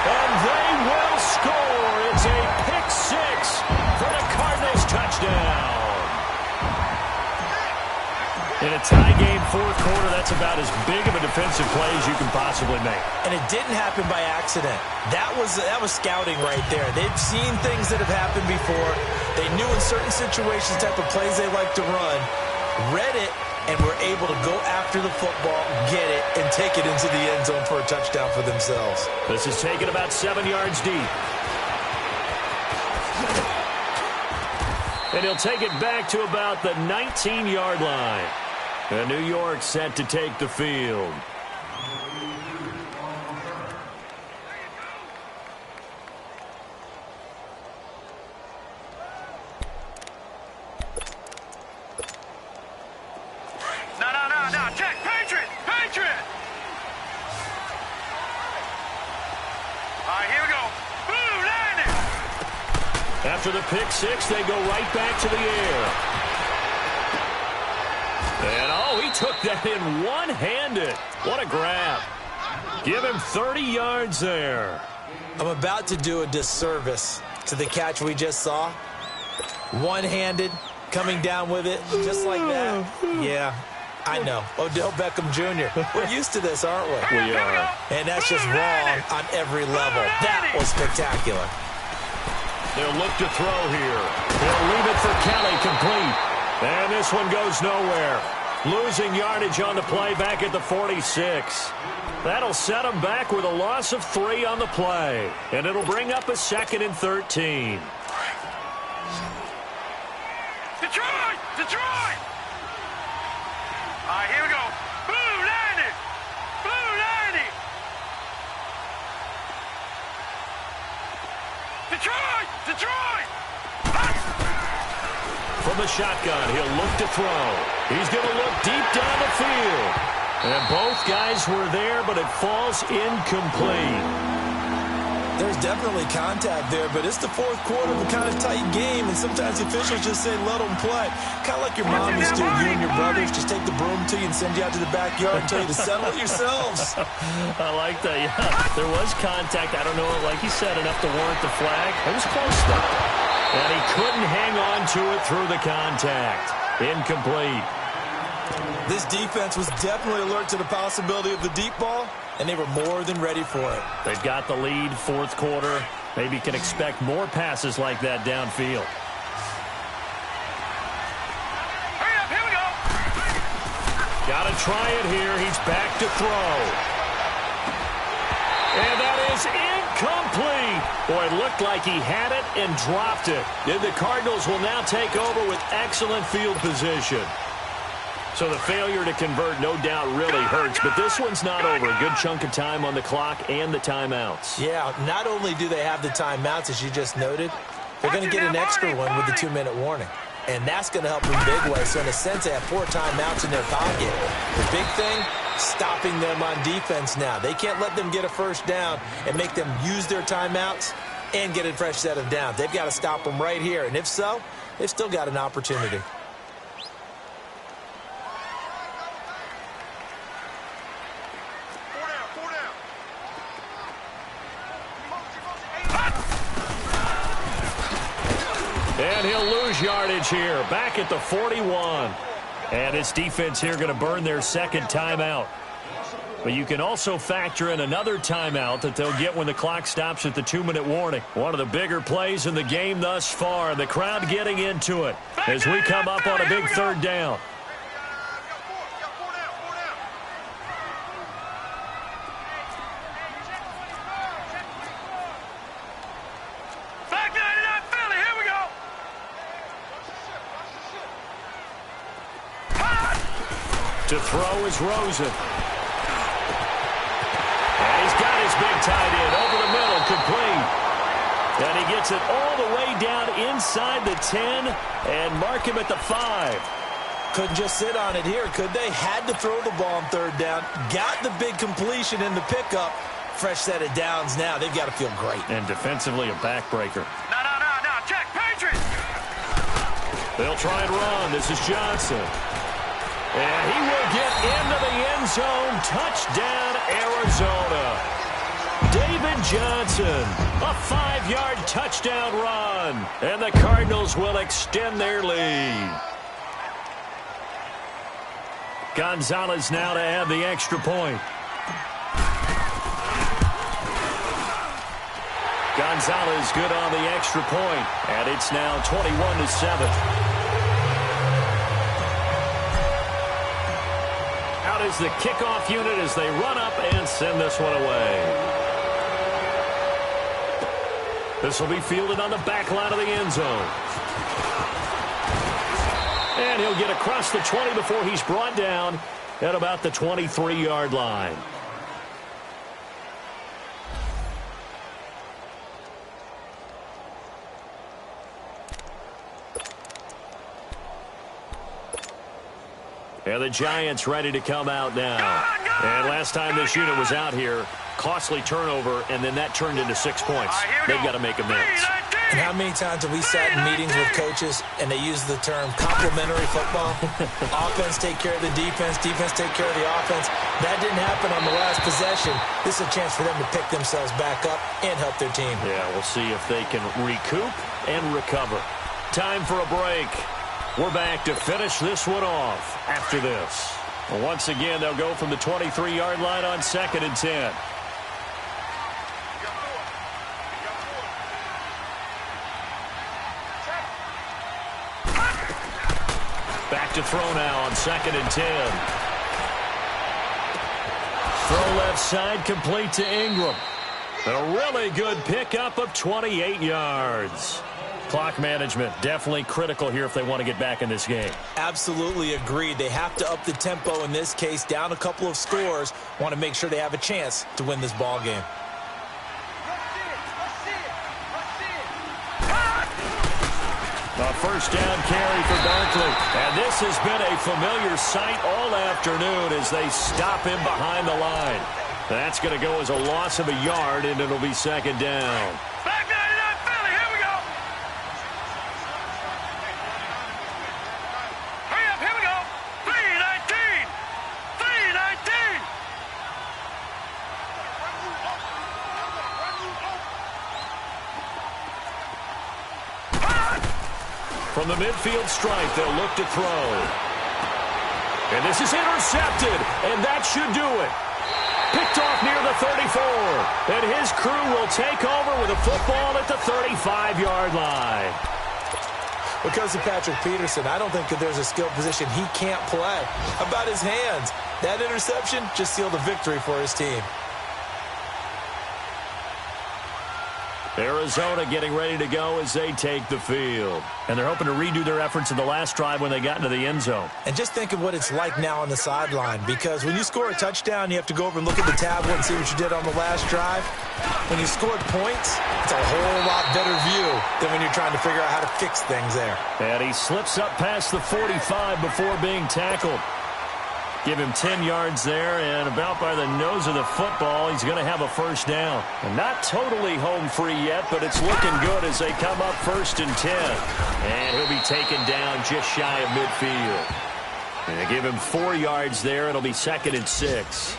And they will score. It's a pick 6 for the Cardinals touchdown. In a tie game, 4th quarter, that's about as big of a defensive play as you can possibly make. And it didn't happen by accident. That was scouting right there. They've seen things that have happened before. They knew in certain situations type of plays they like to run. Read it, and were able to go after the football, get it, and take it into the end zone for a touchdown for themselves. This is taken about 7 yards deep. And he'll take it back to about the 19-yard line. And New York set to take the field. After the pick 6, they go right back to the air. And, oh, he took that in one-handed. What a grab. Give him 30 yards there. I'm about to do a disservice to the catch we just saw. One-handed, coming down with it, just like that. Yeah, I know. Odell Beckham Jr. We're used to this, aren't we? We are. And that's just wrong on every level. That was spectacular. They'll look to throw here. They'll leave it for Kelly, complete. And this one goes nowhere. Losing yardage on the play back at the 46. That'll set them back with a loss of 3 on the play. And it'll bring up a 2nd and 13. Detroit! Detroit! All right, here we go. Blue 90! Blue 90! Detroit! Detroit! From the shotgun, he'll look to throw. He's going to look deep down the field. And both guys were there, but it falls incomplete. There's definitely contact there, but it's the 4th quarter of a kind of tight game, and sometimes officials just say, let them play. Kind of like your mom used to, you and your brothers just take the broom to you and send you out to the backyard and tell you to settle it yourselves. I like that, yeah. There was contact. I don't know, like you said, enough to warrant the flag. It was close, though. And he couldn't hang on to it through the contact. Incomplete. This defense was definitely alert to the possibility of the deep ball, and they were more than ready for it. They've got the lead, 4th quarter. Maybe can expect more passes like that downfield. Hurry up, here we go. Got to try it here. He's back to throw. And that is incomplete. Boy, it looked like he had it and dropped it. And the Cardinals will now take over with excellent field position. So the failure to convert no doubt really hurts, but this one's not over. A good chunk of time on the clock and the timeouts. Yeah, not only do they have the timeouts, as you just noted, they're going to get an extra one with the 2-minute warning. And that's going to help them big way. So in a sense, they have 4 timeouts in their pocket. The big thing, stopping them on defense now. They can't let them get a first down and make them use their timeouts and get a fresh set of downs. They've got to stop them right here. And if so, they've still got an opportunity. And he'll lose yardage here, back at the 41. And this defense here going to burn their second timeout. But you can also factor in another timeout that they'll get when the clock stops at the 2-minute warning. One of the bigger plays in the game thus far. The crowd getting into it as we come up on a big third down. To throw is Rosen. And he's got his big tight end over the middle, complete. And he gets it all the way down inside the 10 and mark him at the 5. Couldn't just sit on it here, could they? Had to throw the ball on third down. Got the big completion in the pickup. Fresh set of downs now. They've got to feel great. And defensively, a backbreaker. No, check, Patriots! They'll try and run. This is Johnson. And he will get into the end zone. Touchdown, Arizona. David Johnson, a 5-yard touchdown run. And the Cardinals will extend their lead. Gonzalez now to add the extra point. Gonzalez good on the extra point. And it's now 21-7. Out is the kickoff unit as they run up and send this one away. This will be fielded on the back line of the end zone. And he'll get across the 20 before he's brought down at about the 23-yard line. And the Giants ready to come out now. And last time this unit was out here, costly turnover, and then that turned into 6 points. They've got to make amends. And how many times have we sat in meetings with coaches and they use the term complementary football? Offense take care of the defense, defense take care of the offense. That didn't happen on the last possession. This is a chance for them to pick themselves back up and help their team. Yeah, we'll see if they can recoup and recover. Time for a break. We're back to finish this one off after this. Well, once again, they'll go from the 23-yard line on 2nd and 10. Back to throw now on 2nd and 10. Throw left side, complete to Ingram. A really good pickup of 28 yards. Clock management definitely critical here if they want to get back in this game. Absolutely agreed. They have to up the tempo in this case, down a couple of scores. Want to make sure they have a chance to win this ball game. A first down carry for Barkley. And this has been a familiar sight all afternoon as they stop him behind the line. That's going to go as a loss of a yard, and it'll be 2nd down. Back 99 Philly, here we go. Hurry up, here we go. 319. 319. From the midfield stripe, they'll look to throw. And this is intercepted, and that should do it. Picked off near the 34. And his crew will take over with a football at the 35-yard line. Because of Patrick Peterson, I don't think that there's a skill position he can't play. How about his hands? That interception just sealed a victory for his team. Arizona getting ready to go as they take the field. And they're hoping to redo their efforts in the last drive when they got into the end zone. And just think of what it's like now on the sideline, because when you score a touchdown, you have to go over and look at the tablet and see what you did on the last drive. When you scored points, it's a whole lot better view than when you're trying to figure out how to fix things there. And he slips up past the 45 before being tackled. Give him 10 yards there, and about by the nose of the football, he's going to have a first down. And not totally home free yet, but it's looking good as they come up 1st and 10. And he'll be taken down just shy of midfield. And they give him 4 yards there. It'll be 2nd and 6.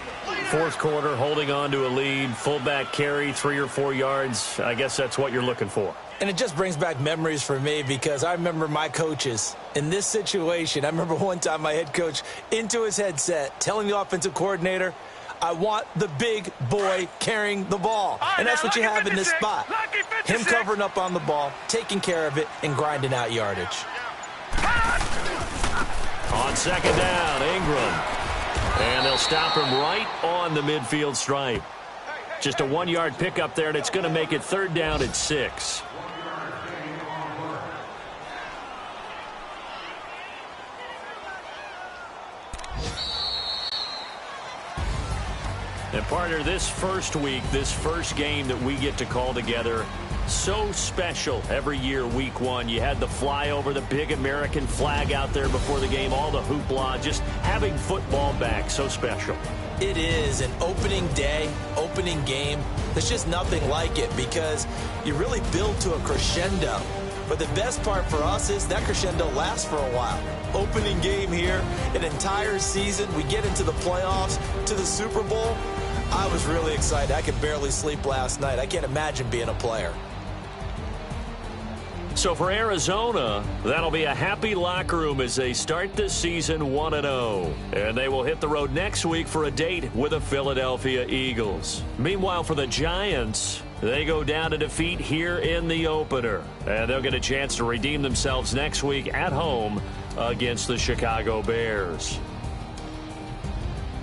Fourth quarter, holding on to a lead. Fullback carry, 3 or 4 yards. I guess that's what you're looking for. And it just brings back memories for me, because I remember my coaches in this situation. I remember one time my head coach into his headset telling the offensive coordinator, I want the big boy carrying the ball. And that's what you have in this spot. Him covering up on the ball, taking care of it, and grinding out yardage. On 2nd down, Ingram. And they'll stop him right on the midfield stripe. Just a 1-yard pickup there, and it's going to make it 3rd down at 6. And partner, this first week, this first game that we get to call together, so special every year, week 1. You had the flyover, the big American flag out there before the game, all the hoopla, just having football back, so special. It is an opening day, opening game. There's just nothing like it, because you really build to a crescendo. But the best part for us is that crescendo lasts for a while. Opening game here, an entire season. We get into the playoffs, to the Super Bowl. I was really excited. I could barely sleep last night. I can't imagine being a player. So for Arizona, that'll be a happy locker room as they start this season 1-0. And they will hit the road next week for a date with the Philadelphia Eagles. Meanwhile, for the Giants, they go down to defeat here in the opener. And they'll get a chance to redeem themselves next week at home against the Chicago Bears.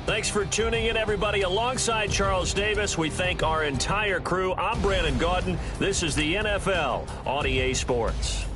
Thanks for tuning in, everybody. Alongside Charles Davis, we thank our entire crew. I'm Brandon Gaudin. This is the NFL on EA Sports.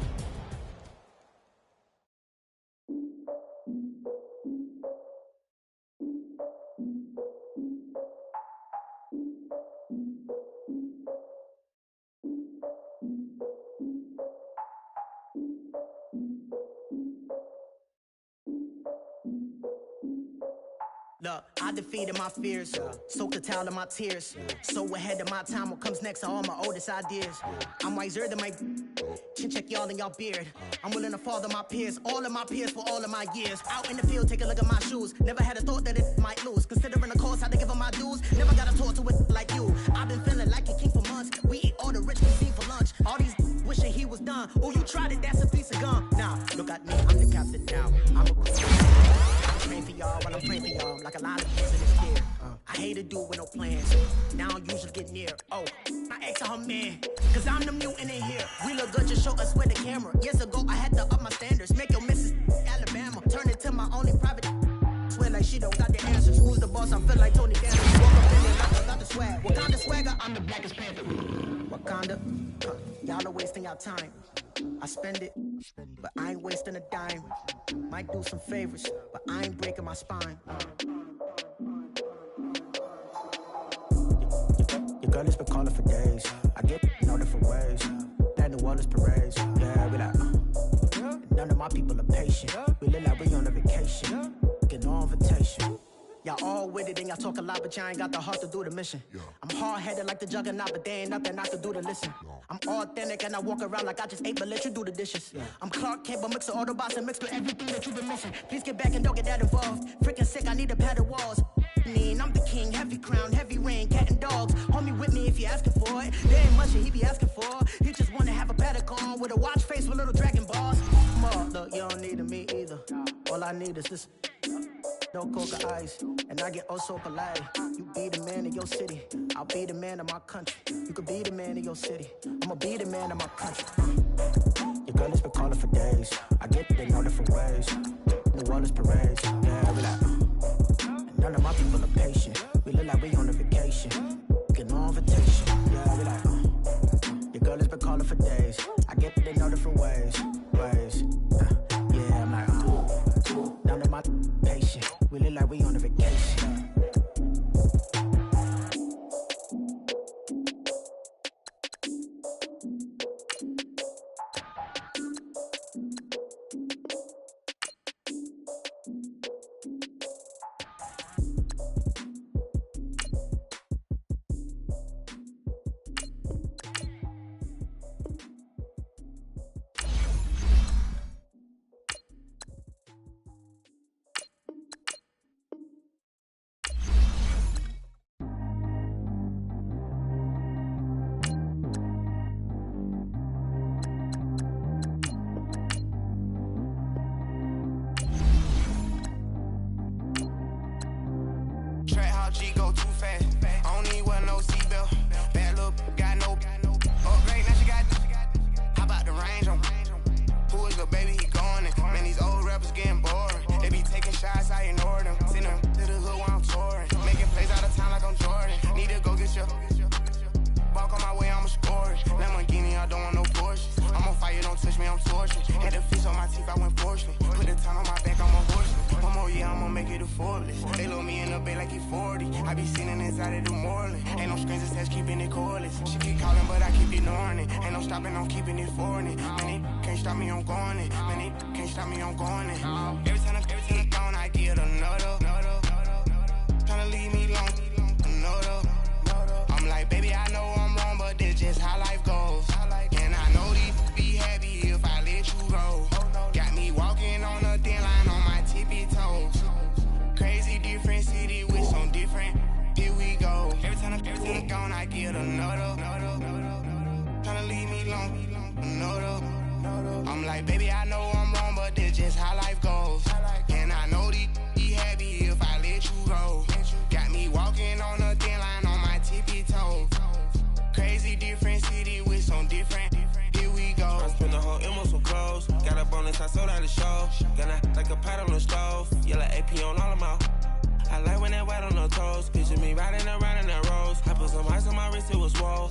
Look, I defeated my fears, soaked the towel of my tears. So ahead of my time, what comes next are all my oldest ideas. I'm wiser than my chin check y'all in y'all beard. I'm willing to father my peers, all of my peers for all of my years. Out in the field, take a look at my shoes. Never had a thought that it might lose. Considering the cost, how to give them my dues. Never got to talk to it like you. I've been feeling like a king for months. We eat all the rich cuisine for lunch. All these wishing he was done. Oh, you tried it, that's a piece of gum. Nah, look at me, I'm the captain now. I'm a praying for y'all while I'm praying for y'all, like a lot of kids in this year. I hate to do it with no plans. Now I usually get near. Oh, I asked her man, cause I'm the mutant in here. We look good, just show us where the camera. Years ago, I had to up my standards. Make your missus Alabama. Turn it to my only private. Swear like she don't got the answers. Who's the boss? I feel like Tony Danza. Walk up in there like I got the swag. Wakanda swagger, I'm the blackest panther. Wakanda, y'all are wasting your time. I spend it, but I ain't wasting a dime. Might do some favors, but I ain't breaking my spine. Your girl has been calling for days. I get no different ways. That New Orleans parades. Yeah, we like, none of my people are patient. We look like we on a vacation. Get no invitation. Y'all all with it and y'all talk a lot, but y'all ain't got the heart to do the mission. I'm hard-headed like the juggernaut, but there ain't nothing I can do to listen. I'm authentic and I walk around like I just ate, but let you do the dishes. I'm Clark Kent, but mix the Autobots and mix with everything that you've been missing. Please get back and don't get that involved. Freaking sick, I need a padded walls. I'm the king, heavy crown, heavy rain, cat and dogs. Homie with me if you asking for it. There ain't much that he be asking for. He just wanna have a paddock on with a watch face with little dragon balls. Look, you don't need me either. All I need is this. No coca ice, and I get oh so polite. You be the man of your city, I'll be the man of my country. You could be the man of your city, I'ma be the man of my country. Your girl has been calling for days. I get it in all different ways. New Orleans parades, yeah, we like. None of my people are patient. We look like we on a vacation. Get no invitation, yeah, we like. on a vacation. Track how G go too fast. I don't need wear no seatbelt. Bad look, got no upgrade. Now she got. How about the range on? Who is the baby? He going in. Man, these old rappers getting boring. They be taking shots, I ignore them. Send them to the hood while I'm touring. Making plays out of town like I'm Jordan. Need to go get your. Walk on my way, I'ma score it. Lamborghini, I don't want no Porsche. I'm on fire, don't touch me, I'm tortured. Had the fish on my teeth, I went fortunate. Put the time on my back, I'm a horseman. One more year, I'ma make it a Forbes. They load me in the bay like he 40. I be sitting inside of the Moreland. Ain't no strings attached, keeping it cordless. She keep calling, but I keep ignoring it. Ain't no stopping, I'm keeping it foreign it. Man, they can't stop me, I'm going it. Man, they can't stop me, I'm going it. Every time I'm gone, I get another. Tryna leave me long, another. I'm like, baby, I know I'm wrong, but this just how life goes. And I know these be happy if I let you go. Got me walking on a thin line on my tippy toes. Crazy different city with some different. Here we go. Every time I'm gone, I get another. Tryna leave me long, another. I'm like, baby, I know I'm wrong, but this just how life goes. And I know these be happy if I let you go. Got me walking on a thin line on my tippy toes. Crazy different city with some different. Here we go. I spent the whole M on some clothes. Got a bonus, I sold out the show. Gonna like a pot on the stove. Yellow AP on all of my. I like when that white on the toes. Picture me riding around in that rose. I put some ice on my wrist, it was swole.